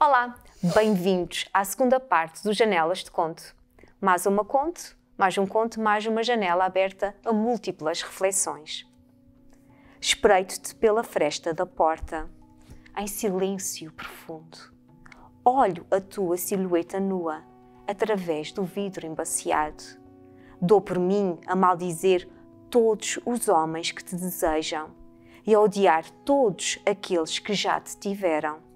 Olá, bem-vindos à segunda parte do Janelas de Conto. Mais uma conto, mais um conto, mais uma janela aberta a múltiplas reflexões. Espreito-te pela fresta da porta, em silêncio profundo. Olho a tua silhueta nua, através do vidro embaciado. Dou por mim a maldizer todos os homens que te desejam e a odiar todos aqueles que já te tiveram.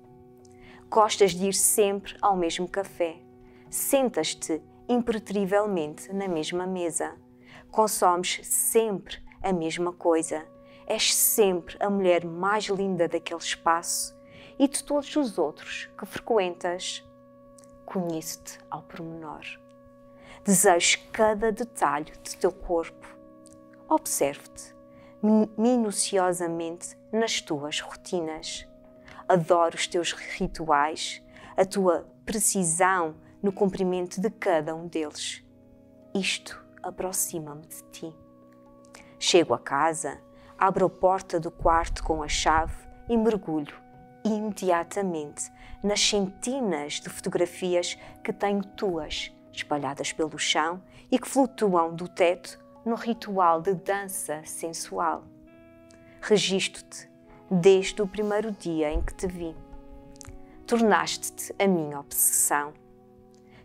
Gostas de ir sempre ao mesmo café. Sentas-te impertrivelmente na mesma mesa. Consomes sempre a mesma coisa. És sempre a mulher mais linda daquele espaço e de todos os outros que frequentas. Conheço-te ao pormenor. Desejo cada detalhe do teu corpo. Observo-te minuciosamente nas tuas rotinas. Adoro os teus rituais, a tua precisão no cumprimento de cada um deles. Isto aproxima-me de ti. Chego a casa, abro a porta do quarto com a chave e mergulho imediatamente nas centenas de fotografias que tenho tuas, espalhadas pelo chão e que flutuam do teto no ritual de dança sensual. Registro-te desde o primeiro dia em que te vi. Tornaste-te a minha obsessão.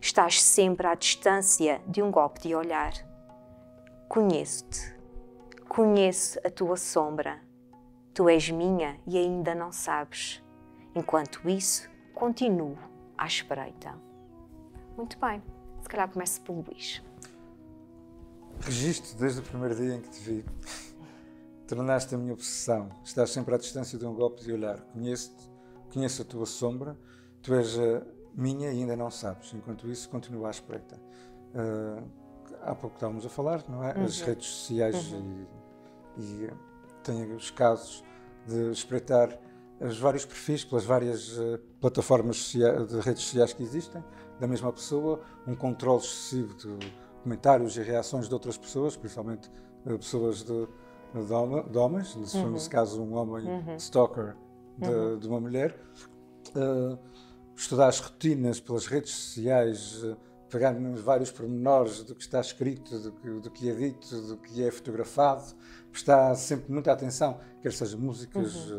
Estás sempre à distância de um golpe de olhar. Conheço-te. Conheço a tua sombra. Tu és minha e ainda não sabes. Enquanto isso, continuo à espreita. Muito bem. Se calhar começo pelo Luís. Registro desde o primeiro dia em que te vi. Tornaste a minha obsessão. Estás sempre à distância de um golpe de olhar. Conheço-te, conheço a tua sombra. Tu és a minha e ainda não sabes. Enquanto isso, continuo à espreita. Há pouco estávamos a falar, não é? As redes sociais e tenho os casos de espreitar os vários perfis pelas várias plataformas de redes sociais que existem, da mesma pessoa, um controle excessivo de comentários e reações de outras pessoas, principalmente pessoas de homens, nesse caso um homem stalker de uma mulher. Estudar as rotinas pelas redes sociais, pegar nos vários pormenores do que está escrito, do que é dito, do que é fotografado, prestar sempre muita atenção, quer seja músicas,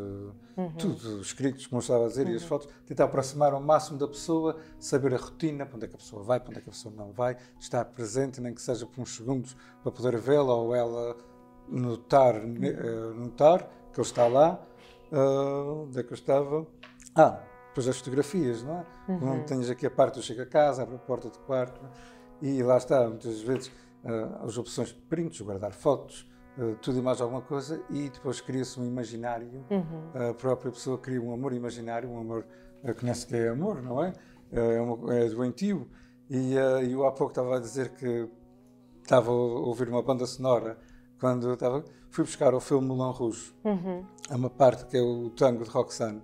tudo escritos, como eu estava a dizer, e as fotos, tentar aproximar ao máximo da pessoa, saber a rotina, para onde é que a pessoa vai, para onde é que a pessoa não vai, estar presente, nem que seja por uns segundos, para poder vê-la ou ela notar que ele está lá. Onde é que eu estava? Depois as fotografias, não é? Quando tens aqui a parte do chego a casa, abre a porta do quarto e lá está, muitas vezes as opções de prints, guardar fotos, tudo e mais alguma coisa, e depois cria-se um imaginário, a própria pessoa cria um amor imaginário, um amor, conhece que é amor, não é? É doentio. E eu há pouco estava a dizer que estava a ouvir uma banda sonora quando fui buscar o filme Moulin Rouge. Há uma parte que é o tango de Roxane,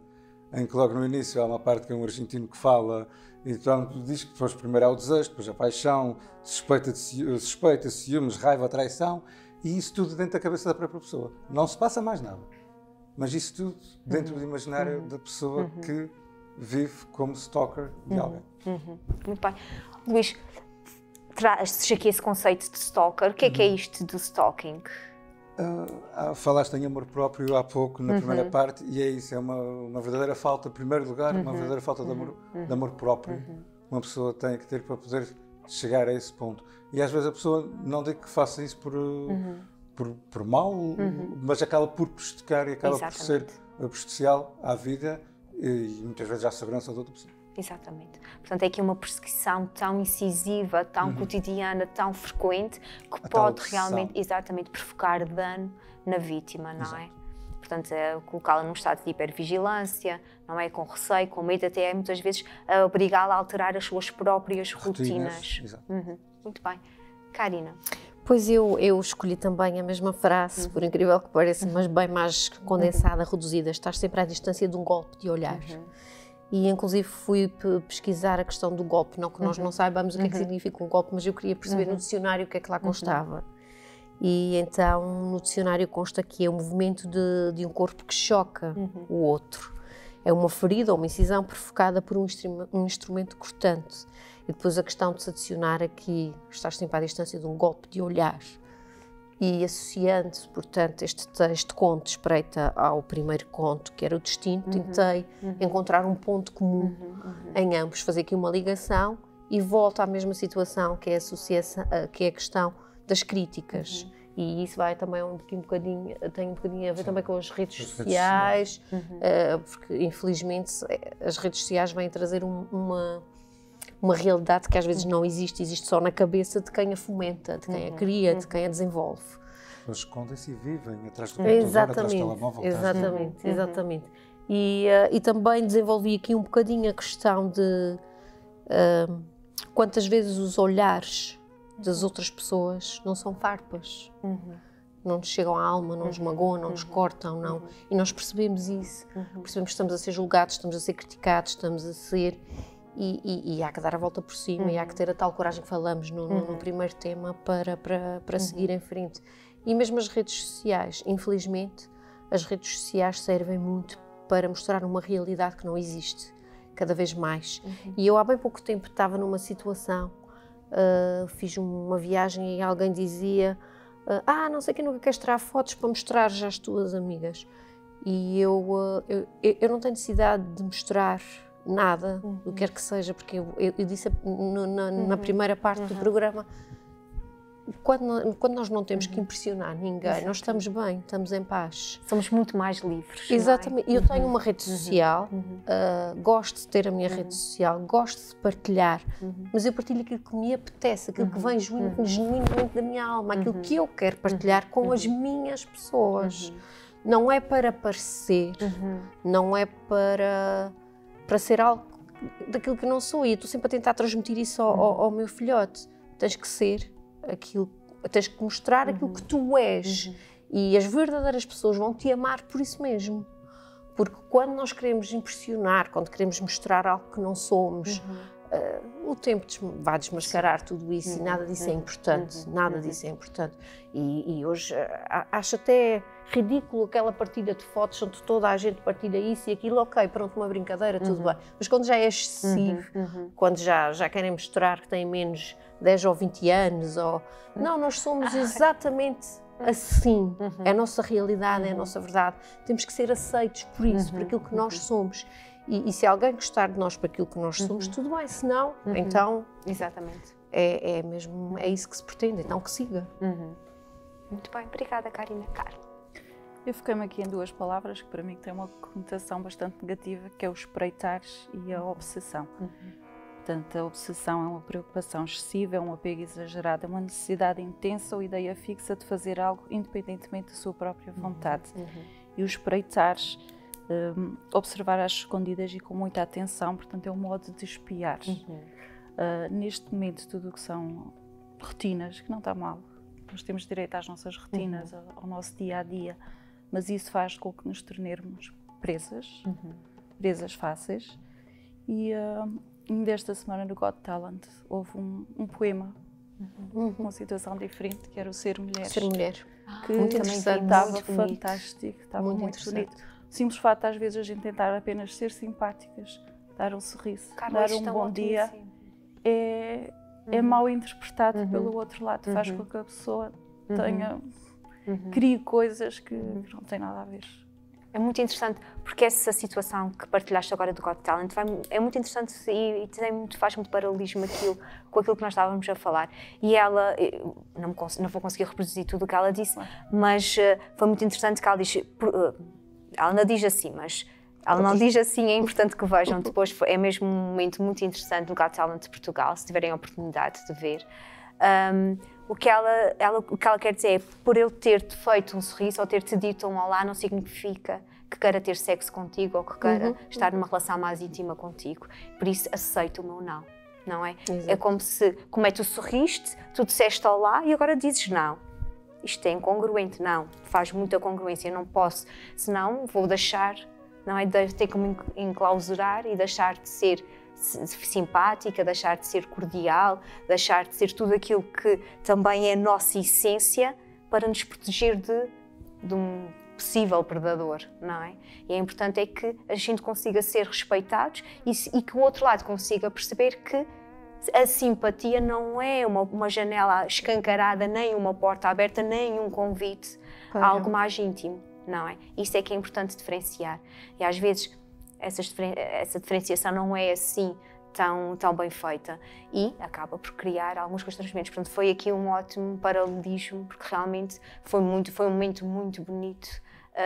em que logo no início há uma parte que é um argentino que fala e então diz que depois primeiro há o desejo, depois a paixão, suspeita, ciúmes, raiva, traição, e isso tudo dentro da cabeça da própria pessoa. Não se passa mais nada, mas isso tudo dentro do imaginário da pessoa que vive como stalker de alguém. Muito bem. Luís, trazes aqui esse conceito de stalker. O que é isto do stalking? Falaste em amor próprio há pouco, na primeira parte, e é isso, é uma verdadeira falta, em primeiro lugar, uma verdadeira falta de amor próprio. Uma pessoa tem que ter para poder chegar a esse ponto. E às vezes a pessoa, não digo que faça isso por mal, mas acaba por prejudicar e acaba por ser prejudicial à vida e muitas vezes à segurança da outra pessoa. Exatamente. Portanto, é aqui uma perseguição tão incisiva, tão cotidiana, tão frequente, que pode realmente, provocar dano na vítima, não é? Portanto, colocá-la num estado de hipervigilância, não é? Com receio, com medo, até muitas vezes obrigá-la a alterar as suas próprias rotinas. Muito bem. Karina? Pois eu escolhi também a mesma frase, por incrível que pareça, mas bem mais condensada, reduzida. Estás sempre à distância de um golpe de olhar. E inclusive fui pesquisar a questão do golpe, não que nós não saibamos o que é que significa um golpe, mas eu queria perceber no dicionário o que é que lá constava. E então no dicionário consta que é o movimento de um corpo que choca o outro. É uma ferida ou uma incisão provocada por um instrumento cortante. E depois a questão de se adicionar aqui, estás sempre à distância de um golpe de olhar, e associando, portanto, este conto espreita ao primeiro conto, que era o destino, tentei encontrar um ponto comum em ambos, fazer aqui uma ligação e volto à mesma situação, que é que é a questão das críticas. E isso vai também tem um bocadinho a ver também com as redes sociais, porque infelizmente as redes sociais vêm trazer uma realidade que às vezes não existe, existe só na cabeça de quem a fomenta, de quem a cria, de quem a desenvolve. Eles escondem-se e vivem atrás do computador, atrás do telemóvel. Exatamente. E também desenvolvi aqui um bocadinho a questão de quantas vezes os olhares das outras pessoas não são farpas, não nos chegam à alma, não nos magoam, não nos cortam, não. E nós percebemos isso, percebemos que estamos a ser julgados, estamos a ser criticados, estamos a ser... E há que dar a volta por cima, e há que ter a tal coragem que falamos no primeiro tema para seguir em frente. E mesmo as redes sociais, infelizmente, as redes sociais servem muito para mostrar uma realidade que não existe, cada vez mais. E eu há bem pouco tempo estava numa situação, fiz uma viagem e alguém dizia não sei quem nunca queres tirar fotos para mostrar já às tuas amigas. E eu não tenho necessidade de mostrar nada, o que quer que seja, porque eu disse na primeira parte do programa, quando nós não temos que impressionar ninguém, nós estamos bem, estamos em paz. Somos muito mais livres. Exatamente. Eu tenho uma rede social, gosto de ter a minha rede social, gosto de partilhar, mas eu partilho aquilo que me apetece, aquilo que vem genuinamente da minha alma, aquilo que eu quero partilhar com as minhas pessoas. Não é para parecer, não é para ser algo daquilo que não sou, e eu estou sempre a tentar transmitir isso ao meu filhote. Tens que ser aquilo, tens que mostrar aquilo que tu és, e as verdadeiras pessoas vão te amar por isso mesmo, porque quando nós queremos impressionar, quando queremos mostrar algo que não somos, o tempo vai desmascarar tudo isso, e nada disso é importante, nada disso é importante. E hoje acho até ridículo aquela partilha de fotos onde toda a gente partilha isso e aquilo, ok, pronto, uma brincadeira, tudo bem. Mas quando já é excessivo, quando já querem mostrar que têm menos 10 ou 20 anos, não, nós somos exatamente assim, é a nossa realidade, é a nossa verdade. Temos que ser aceitos por isso, por aquilo que nós somos. E se alguém gostar de nós por aquilo que nós somos, tudo bem, se não, então... Exatamente. É mesmo, é isso que se pretende, então que siga. Muito bem, obrigada, Karina. Carla. Eu fiquei-me aqui em duas palavras que para mim têm uma conotação bastante negativa, que é o espreitar e a obsessão. Portanto, a obsessão é uma preocupação excessiva, é um apego exagerado, é uma necessidade intensa ou ideia fixa de fazer algo independentemente da sua própria vontade. E o espreitar, observar às escondidas e com muita atenção, portanto é um modo de espiar. Neste momento, tudo o que são rotinas, que não está mal, nós temos direito às nossas rotinas, ao nosso dia-a-dia, mas isso faz com que nos tornemos presas, presas fáceis. E desta semana no Got Talent houve um poema, uma situação diferente, que era o Ser Mulher. Ser Mulher. Que muito também interessante, estava muito fantástico, estava muito bonito. O simples fato às vezes a gente tentar apenas ser simpáticas, dar um sorriso, dar um bom dia, é mal interpretado pelo outro lado, faz com que a pessoa crie coisas que não têm nada a ver. É muito interessante, porque essa situação que partilhaste agora do Got Talent é muito interessante e faz muito paralelismo com aquilo que nós estávamos a falar. E ela, não vou conseguir reproduzir tudo o que ela disse, mas foi muito interessante que ela diz, ela não diz assim, mas ela não diz assim, é importante que vejam depois, é mesmo um momento muito interessante no Got Talent de Portugal, se tiverem a oportunidade de ver. O que ela quer dizer é, por eu ter-te feito um sorriso ou ter-te dito um olá, não significa que queira ter sexo contigo ou que queira estar numa relação mais íntima contigo. Por isso, aceita o meu não é? Exato. É como é tu sorriste, tu disseste olá e agora dizes não. Isto é incongruente, não. Faz muita congruência, não posso, senão vou deixar, não é? Ter que me enclausurar e deixar de ser simpática, deixar de ser cordial, deixar de ser tudo aquilo que também é a nossa essência para nos proteger de possível predador, não é? E é importante é que a gente consiga ser respeitados e que o outro lado consiga perceber que a simpatia não é uma janela escancarada, nem uma porta aberta, nem um convite a algo mais íntimo, não é? Isso é que é importante diferenciar. E às vezes essa diferenciação não é assim tão bem feita e acaba por criar alguns constrangimentos. Portanto, foi aqui um ótimo paralelismo, porque realmente foi um momento muito bonito,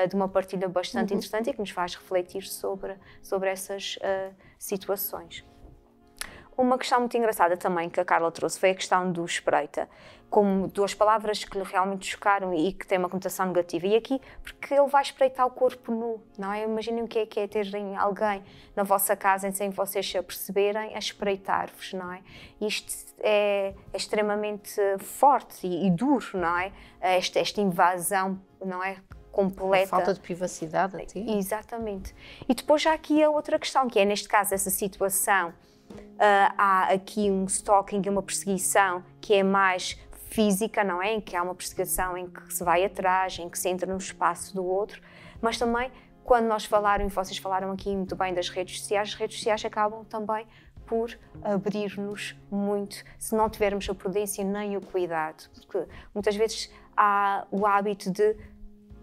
de uma partilha bastante interessante e que nos faz refletir sobre essas situações. Uma questão muito engraçada também que a Carla trouxe foi a questão do espreita, como duas palavras que lhe realmente chocaram e que têm uma conotação negativa. E aqui, porque ele vai espreitar o corpo nu, não é? Imaginem o que é terem alguém na vossa casa sem vocês se aperceberem a espreitar-vos, não é? Isto é extremamente forte e duro, não é? Esta invasão, não é? Completa. A falta de privacidade a ti. Exatamente. E depois já aqui a outra questão, que é, neste caso, essa situação, há aqui um stalking, uma perseguição que é mais física, não é? Em que há uma perseguição em que se vai atrás, em que se entra no espaço do outro, mas também, quando nós falaram, e vocês falaram aqui muito bem das redes sociais, as redes sociais acabam também por abrir-nos muito, se não tivermos a prudência nem o cuidado, porque muitas vezes há o hábito de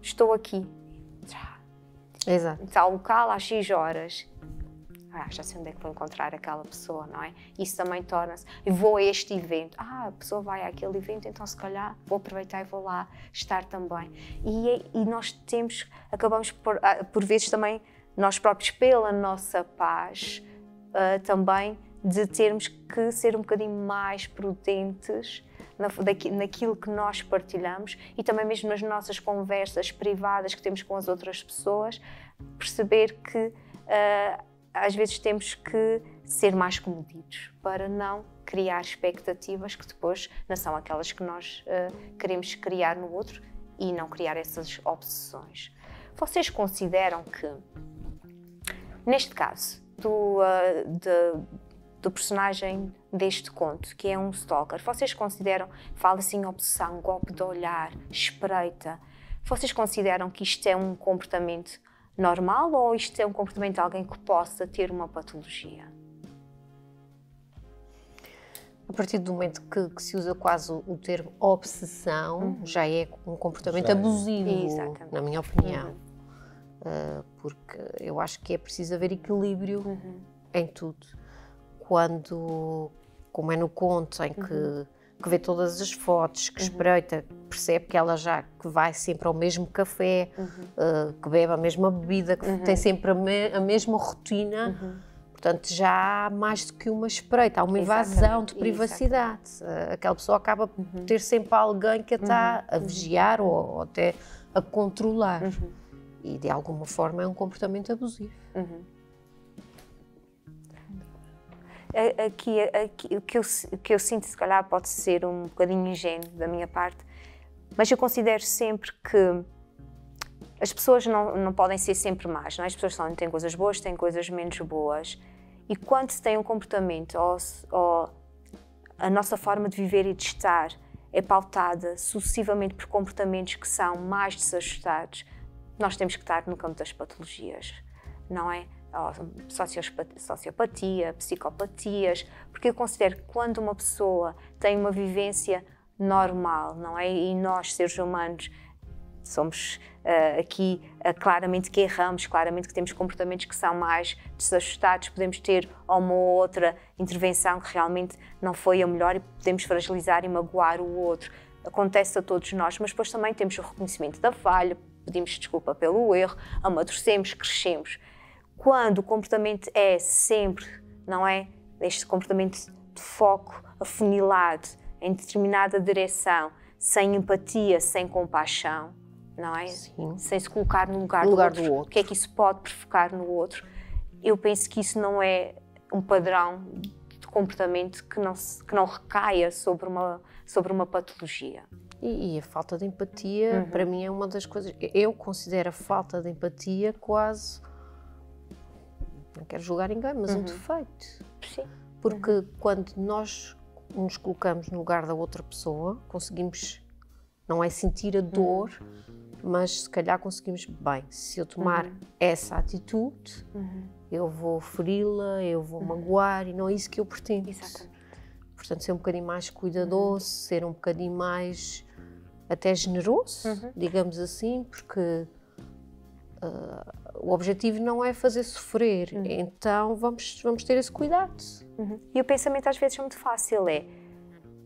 estou aqui, Exato. tal local às X horas, já sei onde é que vou encontrar aquela pessoa, não é? Isso também torna-se, eu vou a este evento, a pessoa vai àquele evento, então se calhar vou aproveitar e vou lá estar também. E nós acabamos por vezes também, nós próprios, pela nossa paz, também de termos que ser um bocadinho mais prudentes naquilo que nós partilhamos e também mesmo nas nossas conversas privadas que temos com as outras pessoas, perceber que às vezes temos que ser mais comedidos para não criar expectativas que depois não são aquelas que nós queremos criar no outro e não criar essas obsessões. Vocês consideram que, neste caso, do personagem deste conto, que é um stalker, vocês consideram, fala-se em obsessão, golpe de olhar, espreita, vocês consideram que isto é um comportamento normal ou isto é um comportamento de alguém que possa ter uma patologia? A partir do momento que se usa quase o termo obsessão, já é um comportamento abusivo, Exatamente. na minha opinião. Porque eu acho que é preciso haver equilíbrio em tudo. Quando, como é no conto, em que vê todas as fotos, que espreita, percebe que ela que vai sempre ao mesmo café, que bebe a mesma bebida, que tem sempre a mesma rotina, portanto já há mais do que uma espreita, há uma invasão de privacidade. Aquela pessoa acaba por ter sempre alguém que a está a vigiar ou até a controlar. E de alguma forma é um comportamento abusivo. Aqui o que eu sinto, se calhar, pode ser um bocadinho ingênuo da minha parte, mas eu considero sempre que as pessoas não podem ser sempre más, não é? As pessoas têm coisas boas, têm coisas menos boas. E quando se tem um comportamento ou a nossa forma de viver e de estar é pautada sucessivamente por comportamentos que são mais desajustados, nós temos que estar no campo das patologias, não é? Sociopatia, psicopatias, porque eu considero que quando uma pessoa tem uma vivência normal, não é? E nós, seres humanos, somos aqui claramente que erramos, claramente que temos comportamentos que são mais desajustados, podemos ter uma ou outra intervenção que realmente não foi a melhor e podemos fragilizar e magoar o outro. Acontece a todos nós, mas depois também temos o reconhecimento da falha, pedimos desculpa pelo erro, amadurecemos, crescemos. Quando o comportamento é sempre, não é? Este comportamento de foco afunilado em determinada direção, sem empatia, sem compaixão, não é? Sim. Sem se colocar no lugar do outro. O que é que isso pode provocar no outro? Eu penso que isso não é um padrão de comportamento que não recaia sobre uma patologia. E a falta de empatia, para mim, é uma das coisas... Eu considero a falta de empatia quase... Não quero julgar ninguém, mas um defeito. Sim. Porque quando nós nos colocamos no lugar da outra pessoa, conseguimos, não é sentir a dor, mas se calhar conseguimos bem. Se eu tomar essa atitude, eu vou feri-la, eu vou magoar, e não é isso que eu pretendo. Exatamente. Portanto, ser um bocadinho mais cuidadoso, ser um bocadinho mais até generoso, digamos assim, porque o objetivo não é fazer sofrer, então vamos ter esse cuidado. E o pensamento às vezes é muito fácil,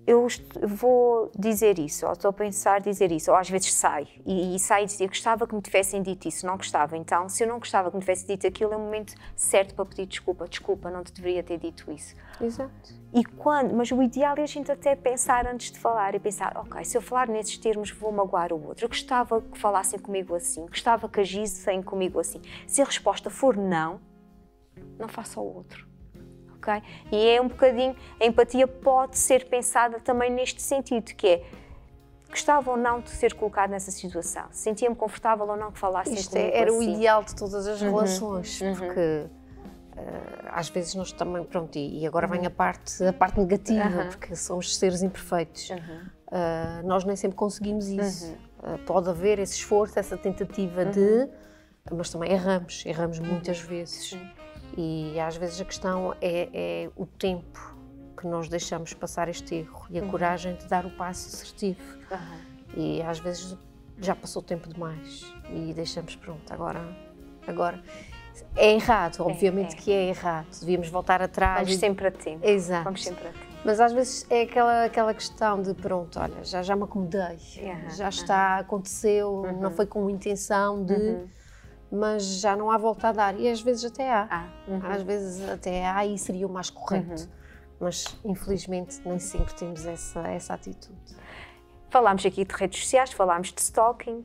eu vou dizer isso, ou estou a pensar dizer isso, ou às vezes sai, e sai e dizer, gostava que me tivessem dito isso, não gostava. Então, se eu não gostava que me tivessem dito aquilo, é o momento certo para pedir desculpa, não te deveria ter dito isso. Exato. Mas o ideal é a gente até pensar antes de falar, e pensar, ok, se eu falar nesses termos vou magoar o outro, eu gostava que falassem comigo assim, gostava que agissem comigo assim. Se a resposta for não faça ao outro. Okay? E é um bocadinho, a empatia pode ser pensada também neste sentido, que é, gostava ou não de ser colocado nessa situação, sentia-me confortável ou não que falassem Isto comigo era assim. O ideal de todas as relações, porque às vezes nós também, pronto, e agora vem a parte negativa, porque somos seres imperfeitos. Nós nem sempre conseguimos isso. Pode haver esse esforço, essa tentativa mas também erramos muitas vezes. E às vezes a questão é o tempo que nós deixamos passar este erro e a coragem de dar o passo assertivo. E às vezes já passou tempo demais e deixamos, pronto, agora é errado, obviamente que é errado, devíamos voltar atrás. Vamos sempre a tempo. Exato. Vamos sempre a tempo. Mas às vezes é aquela questão de, pronto, olha, já me acomodei, já está, aconteceu, não foi com intenção de... mas já não há volta a dar, e às vezes até há. Às vezes até há e seria o mais correto, mas infelizmente nem sempre temos essa atitude. Falámos aqui de redes sociais, falámos de stalking,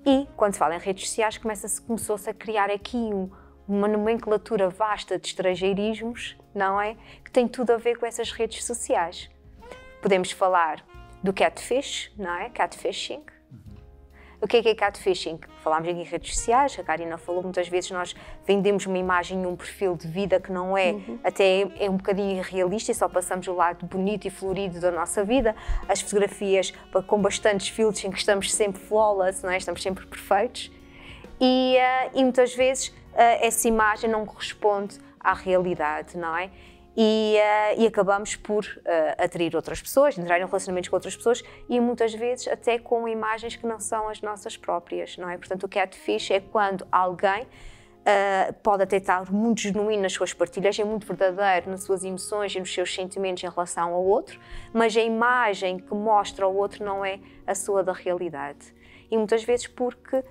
e quando se fala em redes sociais começou-se a criar aqui uma nomenclatura vasta de estrangeirismos, não é? Que tem tudo a ver com essas redes sociais. Podemos falar do catfish, não é? Catfishing. O que é catfishing? Falámos aqui em redes sociais, a Karina falou, muitas vezes nós vendemos uma imagem e um perfil de vida que não é, até é um bocadinho irrealista, e só passamos o lado bonito e florido da nossa vida, as fotografias com bastantes filtros em que estamos sempre flawless, não é? Estamos sempre perfeitos, e muitas vezes essa imagem não corresponde à realidade, não é? E acabamos por atrair outras pessoas, entrar em relacionamentos com outras pessoas, e muitas vezes até com imagens que não são as nossas próprias, não é? Portanto, o catfish é quando alguém pode até estar muito genuíno nas suas partilhas, é muito verdadeiro nas suas emoções e nos seus sentimentos em relação ao outro, mas a imagem que mostra ao outro não é a sua da realidade. E muitas vezes porque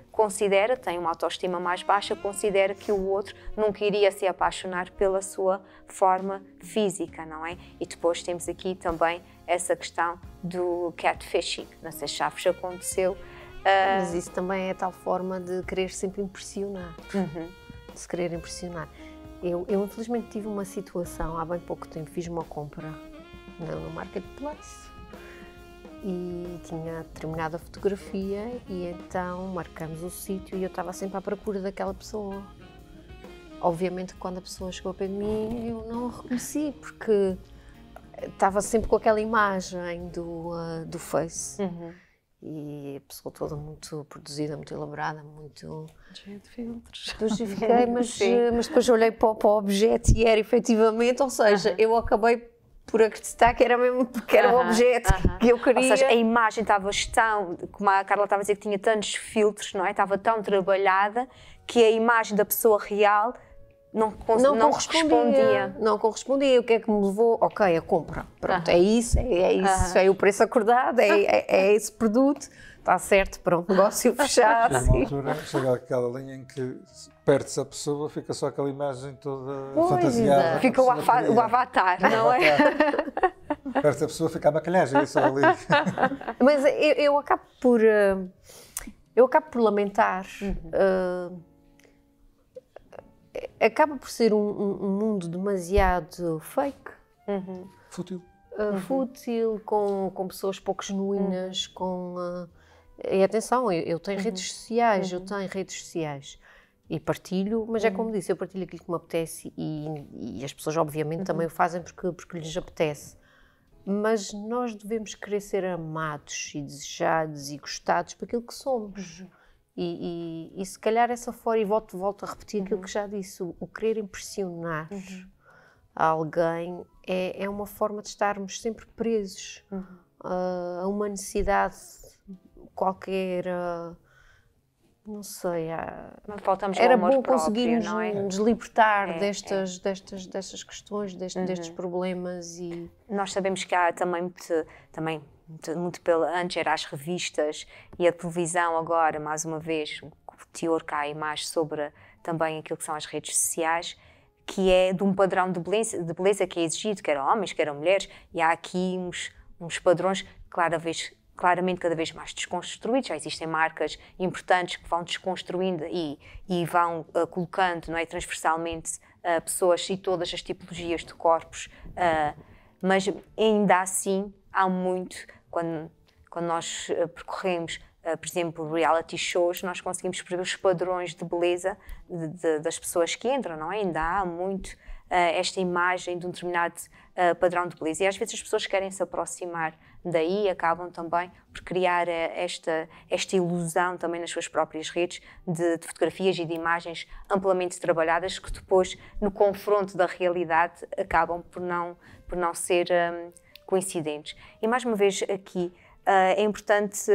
tem uma autoestima mais baixa, considera que o outro nunca iria se apaixonar pela sua forma física, não é? E depois temos aqui também essa questão do catfishing. Não sei se já vos aconteceu. Mas isso também é a tal forma de querer sempre impressionar, de se querer impressionar. Eu infelizmente tive uma situação, há bem pouco tempo fiz uma compra no Marketplace, e tinha terminado a fotografia, e então marcamos o sítio e eu estava sempre à procura daquela pessoa. Obviamente quando a pessoa chegou para mim eu não a reconheci, porque estava sempre com aquela imagem do Face. E a pessoa toda muito produzida, muito elaborada, muito... cheia de filtros. Justifiquei, mas depois olhei para o objeto e era efetivamente, ou seja, eu acabei por acreditar que era mesmo porque era o objeto que eu queria. Ou seja, a imagem estava tão, como a Carla estava a dizer, que tinha tantos filtros, não é? Estava tão trabalhada que a imagem da pessoa real não correspondia. Não correspondia. O que é que me levou? Ok, a compra. Pronto, é isso, é o preço acordado, é esse produto. Está certo, pronto, negócio fechado. Chega uma altura, chega aquela linha em que perde-se a pessoa, fica só aquela imagem toda fantasiada. Fica o avatar, não é? Perde-se a pessoa, fica a maquilhagem, é só ali. Mas eu acabo por lamentar. Acaba por ser um mundo demasiado fake. Fútil. Fútil, com pessoas pouco genuínas, E atenção, eu tenho redes sociais, e partilho, mas é como disse, eu partilho aquilo que me apetece, e as pessoas obviamente também o fazem porque lhes apetece. mas nós devemos querer ser amados e desejados e gostados por aquilo que somos. E se calhar essa fora, e volto a repetir aquilo que já disse, o querer impressionar alguém é uma forma de estarmos sempre presos a uma necessidade qualquer, não sei, Faltamos era ao amor bom próprio, conseguirmos não é? nos libertar destas questões, destes problemas. E nós sabemos que há também muito antes eram as revistas e a televisão, agora mais uma vez o teor cai mais sobre também aquilo que são as redes sociais, que é de um padrão de beleza que é exigido, quer homens, quer mulheres, e há aqui uns padrões claramente cada vez mais desconstruídos. Já existem marcas importantes que vão desconstruindo e vão colocando, não é, transversalmente pessoas e todas as tipologias de corpos, mas ainda assim há muito, quando nós percorremos, por exemplo, reality shows, nós conseguimos perceber os padrões de beleza das pessoas que entram, não é? Ainda há muito esta imagem de um determinado padrão de beleza, e às vezes as pessoas querem se aproximar daí, acabam também por criar esta ilusão também nas suas próprias redes de fotografias e de imagens amplamente trabalhadas, que depois, no confronto da realidade, acabam por não ser coincidentes. E mais uma vez aqui é importante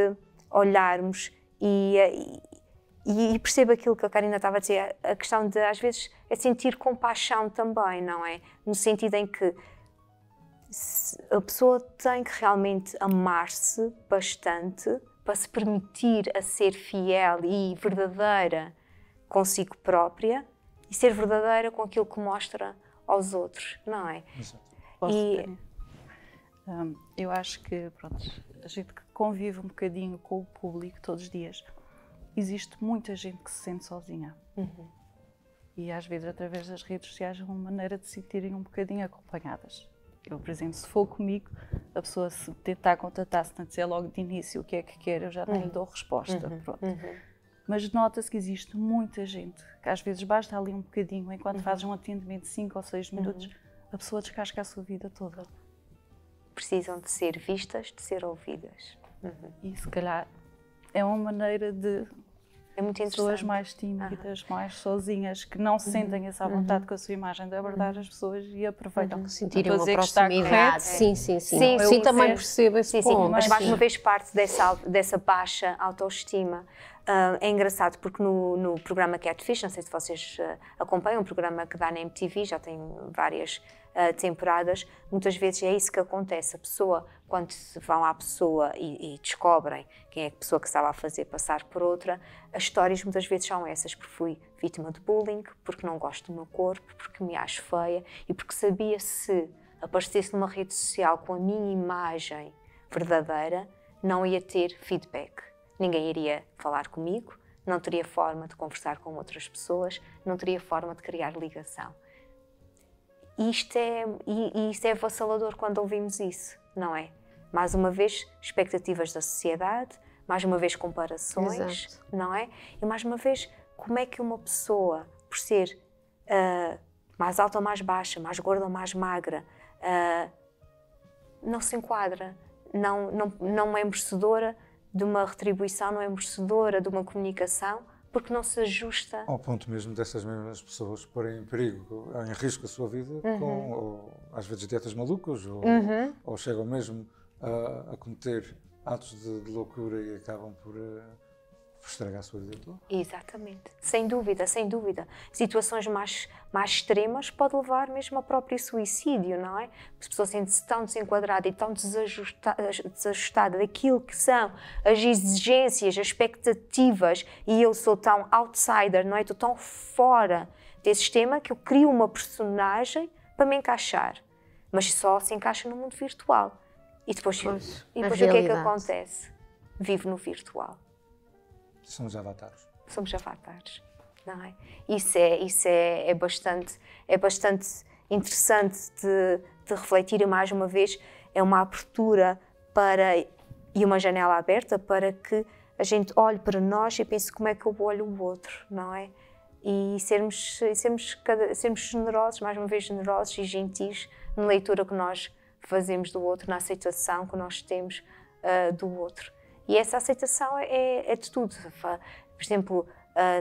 olharmos e percebo aquilo que a Karina estava a dizer, a questão de, às vezes, é sentir compaixão também, não é? No sentido em que a pessoa tem que realmente amar-se bastante para se permitir a ser fiel e verdadeira consigo própria e ser verdadeira com aquilo que mostra aos outros, não é? Eu acho que, pronto, a gente que convive um bocadinho com o público todos os dias, existe muita gente que se sente sozinha. E às vezes, através das redes sociais, é uma maneira de se sentirem um bocadinho acompanhadas. Eu, por exemplo, se for comigo, a pessoa se tentar contatar, se não dizer logo de início o que é que quer, eu já nem lhe dou resposta. Pronto. Mas nota-se que existe muita gente, que às vezes basta ali um bocadinho, enquanto fazes um atendimento de 5 ou 6 minutos, a pessoa descasca a sua vida toda. Precisam de ser vistas, de ser ouvidas. E se calhar é uma maneira de pessoas mais tímidas, mais sozinhas, que não se sentem essa vontade com a sua imagem de abordar as pessoas e aproveitam. Sentirem uma proximidade. Sim, também percebo esse ponto. Mas mais uma vez parte dessa baixa autoestima. É engraçado porque no programa Catfish, não sei se vocês acompanham, um programa que dá na MTV, já tem várias temporadas, muitas vezes é isso que acontece. A pessoa, quando vão à pessoa e descobrem quem é a pessoa que estava a fazer passar por outra, as histórias muitas vezes são essas, porque fui vítima de bullying, porque não gosto do meu corpo, porque me acho feia e porque sabia, se aparecesse numa rede social com a minha imagem verdadeira, não ia ter feedback. Ninguém iria falar comigo, não teria forma de conversar com outras pessoas, não teria forma de criar ligação. Isto é avassalador quando ouvimos isso, não é? Mais uma vez, expectativas da sociedade, mais uma vez comparações, não é? E mais uma vez, como é que uma pessoa, por ser mais alta ou mais baixa, mais gorda ou mais magra, não se enquadra, não é merecedora de uma retribuição, não é merecedora de uma comunicação, porque não se ajusta. Ao ponto mesmo dessas mesmas pessoas porem em perigo, em risco a sua vida, com ou, às vezes dietas malucas, ou chegam mesmo a cometer atos de loucura e acabam por estragar a sua vida toda. Exatamente, sem dúvida, sem dúvida. Situações mais extremas pode levar mesmo ao próprio suicídio, não é? A pessoa sente-se tão desenquadrada e tão desajustada daquilo que são as exigências, as expectativas, e eu sou tão outsider, não é? Estou tão fora desse sistema que eu crio uma personagem para me encaixar, mas só se encaixa no mundo virtual. E depois o que é que acontece? Vivo no virtual. Somos avatares. Somos avatares, não é? Isso é bastante interessante de refletir, e mais uma vez é uma abertura e uma janela aberta para que a gente olhe para nós e pense como é que eu olho o outro, não é? E sermos generosos, mais uma vez generosos e gentis na leitura que nós fazemos do outro, na aceitação que nós temos do outro. E essa aceitação é de tudo. Por exemplo,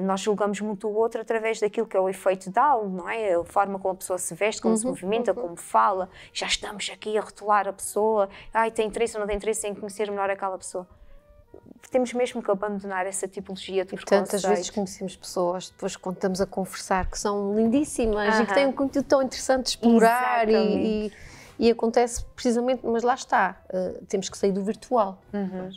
nós julgamos muito o outro através daquilo que é o efeito de algo, não é? A forma como a pessoa se veste, como se movimenta, como fala. Já estamos aqui a rotular a pessoa. Ai, tem interesse ou não tem interesse em conhecer melhor aquela pessoa. Temos mesmo que abandonar essa tipologia de preconceito. Tantas vezes conhecemos pessoas, depois quando estamos a conversar, que são lindíssimas e que têm um conteúdo tão interessante de explorar e acontece precisamente, mas lá está, temos que sair do virtual.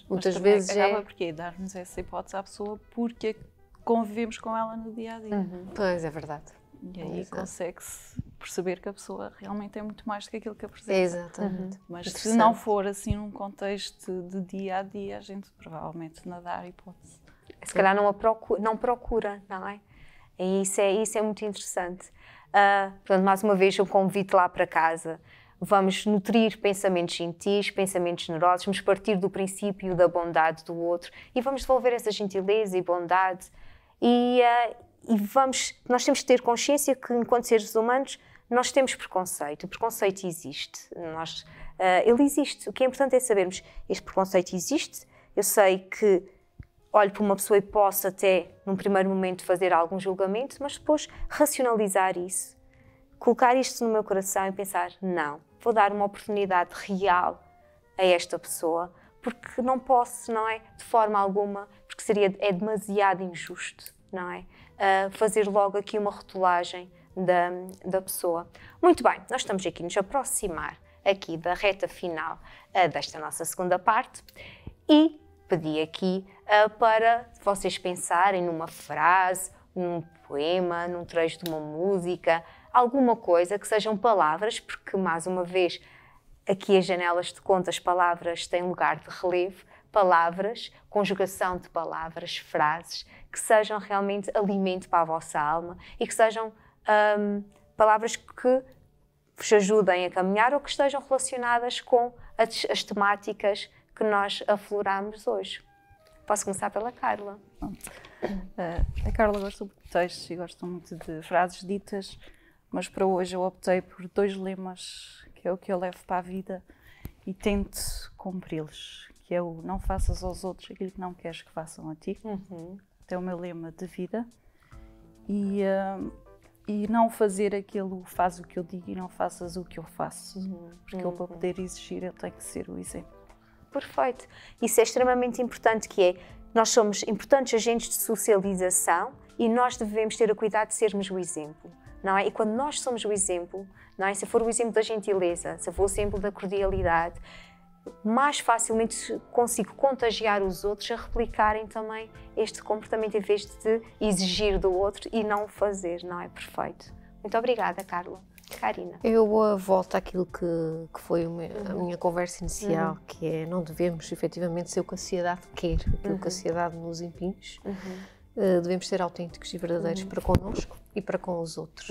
Muitas vezes acaba porque dar-nos essa hipótese à pessoa porque convivemos com ela no dia-a-dia. Pois, é verdade. E aí consegue-se perceber que a pessoa realmente é muito mais do que aquilo que apresenta. Exatamente. Mas se não for assim num contexto de dia-a-dia, a gente provavelmente nadar hipótese. Se calhar não procura, não é? E isso é muito interessante. Portanto, mais uma vez, eu convido lá para casa. Vamos nutrir pensamentos gentis, pensamentos generosos, vamos partir do princípio da bondade do outro e vamos devolver essa gentileza e bondade. Nós temos que ter consciência que, enquanto seres humanos, nós temos preconceito. O preconceito existe. Ele existe. O que é importante é sabermos este preconceito existe. Eu sei que olho para uma pessoa e posso até, num primeiro momento, fazer algum julgamento, mas depois racionalizar isso. Colocar isto no meu coração e pensar, não, vou dar uma oportunidade real a esta pessoa, porque não posso, não é? De forma alguma, porque é demasiado injusto, não é? Fazer logo aqui uma rotulagem da pessoa. Muito bem, nós estamos aqui a nos aproximar aqui da reta final desta nossa segunda parte e pedi aqui para vocês pensarem numa frase, num poema, num trecho de uma música, alguma coisa que sejam palavras, porque, mais uma vez, aqui as janelas de conto, as palavras têm lugar de relevo, palavras, conjugação de palavras, frases, que sejam realmente alimento para a vossa alma e que sejam palavras que vos ajudem a caminhar ou que estejam relacionadas com as temáticas que nós afloramos hoje. Posso começar pela Carla. A Carla gosta muito de textos e gosta muito de frases ditas, mas para hoje eu optei por 2 lemas, que é o que eu levo para a vida e tento cumpri-los, que é o não faças aos outros aquilo que não queres que façam a ti. É o meu lema de vida. E não fazer aquilo, faz o que eu digo e não faças o que eu faço. Porque eu, para poder exigir, eu tenho que ser o exemplo. Perfeito. Isso é extremamente importante, que é, nós somos importantes agentes de socialização e nós devemos ter o cuidado de sermos o exemplo, não é? E quando nós somos o exemplo, não é? Se for o exemplo da gentileza, se for o exemplo da cordialidade, mais facilmente consigo contagiar os outros a replicarem também este comportamento em vez de exigir do outro e não o fazer, não é? Perfeito. Muito obrigada, Carla. Karina. Eu volto àquilo que foi a minha conversa inicial, que é não devemos efetivamente ser o que a sociedade quer, aquilo que a sociedade nos impinge. Devemos ser autênticos e verdadeiros para connosco e para com os outros.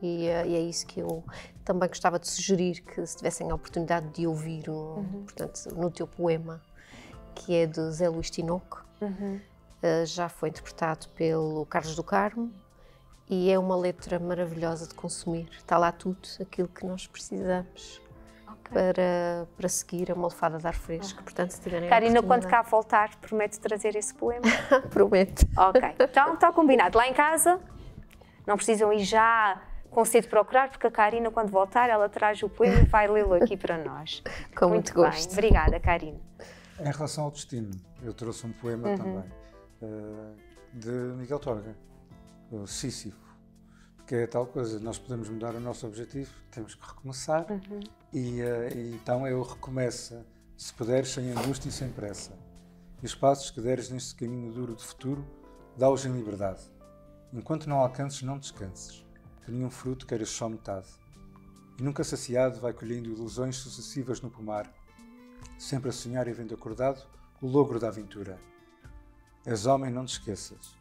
E é isso que eu também gostava de sugerir, que se tivessem a oportunidade de ouvir, portanto, no teu poema, que é de Zé Luís Tinoco, já foi interpretado pelo Carlos do Carmo, e é uma letra maravilhosa de consumir. Está lá tudo aquilo que nós precisamos para seguir a uma lefada de ar fresco. Portanto, se tiverem Karina, quando cá voltar, promete trazer esse poema? Prometo. Ok, então está combinado. Lá em casa, não precisam ir já com sede de procurar, porque a Karina, quando voltar, ela traz o poema e vai lê-lo aqui para nós. Com muito gosto. Bem. Obrigada, Karina. Em relação ao destino, eu trouxe um poema também, de Miguel Torga. Sísifo, que é tal coisa, nós podemos mudar o nosso objetivo, temos que recomeçar e então eu recomeço, se puderes, sem angústia e sem pressa. E os passos que deres neste caminho duro de futuro, dá-os em liberdade. Enquanto não alcances, não descanses, que nenhum fruto queiras só metade. E nunca saciado vai colhendo ilusões sucessivas no pomar, sempre a sonhar e vendo acordado o logro da aventura. És homem, não te esqueças.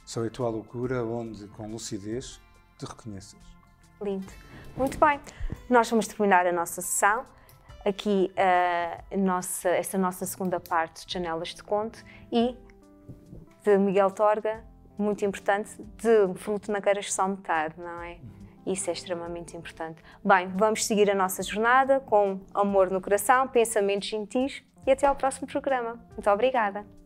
Só é a tua loucura onde, com lucidez, te reconheças. Lindo. Muito bem. Nós vamos terminar a nossa sessão. Aqui, essa nossa segunda parte de Janelas de Conto e de Miguel Torga, muito importante, de fruto não queiras só metade, não é? Isso é extremamente importante. Bem, vamos seguir a nossa jornada com amor no coração, pensamentos gentis e até ao próximo programa. Muito obrigada!